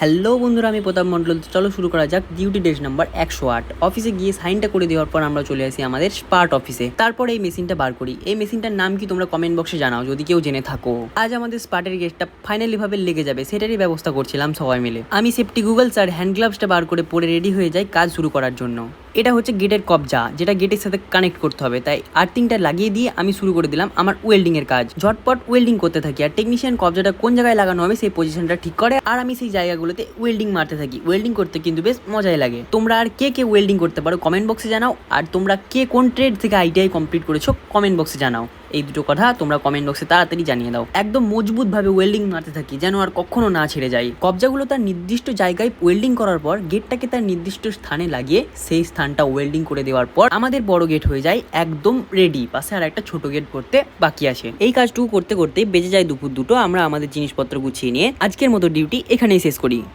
Hello বন্ধুরা, আমি প্রতাপ মণ্ডল। চলো শুরু করা যাক। Duty days number 108। অফিসে গিয়ে সাইনটা করে দেওয়ার পর আমরা চলে আসি আমাদের স্পার্ট অফিসে। তারপরে এই মেশিনটা বার করি। এই মেশিনটার নাম কি তোমরা কমেন্ট বক্সে জানাও যদি কেউ জেনে থাকো। আজ আমাদের স্পার্টের গেটটা ফাইনালি ভাবে লেগে যাবে, সেটারই ব্যবস্থা করছিলাম সবাই মিলে। আমি সেফটি গুগলস আর হ্যান্ড গ্লাভসটা বার করে পরে রেডি হয়ে যাই কাজ শুরু করার জন্য। এটা হচ্ছে গেটের কবজা, যেটা গেটের সাথে কানেক্ট করতে হবে, তাই আর্থিংটা লাগিয়ে দিয়ে আমি শুরু করে দিলাম আমার ওয়েল্ডিং এর কাজ। ঝটপট ওয়েল্ডিং করতে থাকি, আর টেকনিশিয়ান কবজাটা কোন জায়গায় লাগানো হবে সেই পজিশনটা ঠিক করে, আর আমি সেই জায়গাগুলোতে ওয়েল্ডিং মারতে থাকি। ওয়েল্ডিং করতে কিন্তু বেশ মজাই লাগে। তোমরা আর কে কে ওয়েল্ডিং করতে পারো কমেন্ট বক্সে জানাও, আর তোমরা কে কোন ট্রেড থেকে আইটিআই কমপ্লিট করেছো কমেন্ট বক্সে জানাও। এই দুটো কথা তোমরা কমেন্ট বক্সে তাড়াতাড়ি জানিয়ে দাও। একদম মজবুত ভাবে ওয়েল্ডিং মারতে থাকি যেন আর কখনো না ছেড়ে যায়। কবজাগুলো তার নির্দিষ্ট জায়গায় ওয়েল্ডিং করার পর গেটটাকে তার নির্দিষ্ট স্থানে লাগিয়ে সেই স্থানটা ওয়েল্ডিং করে দেওয়ার পর আমাদের বড় গেট হয়ে যায় একদম রেডি। পাশে আর একটা ছোট গেট করতে বাকি আছে। এই কাজটুকু করতে করতে বেজে যায় দুপুর 2টো। আমরা আমাদের জিনিসপত্র গুছিয়ে নিয়ে আজকের মতো ডিউটি এখানেই শেষ করি।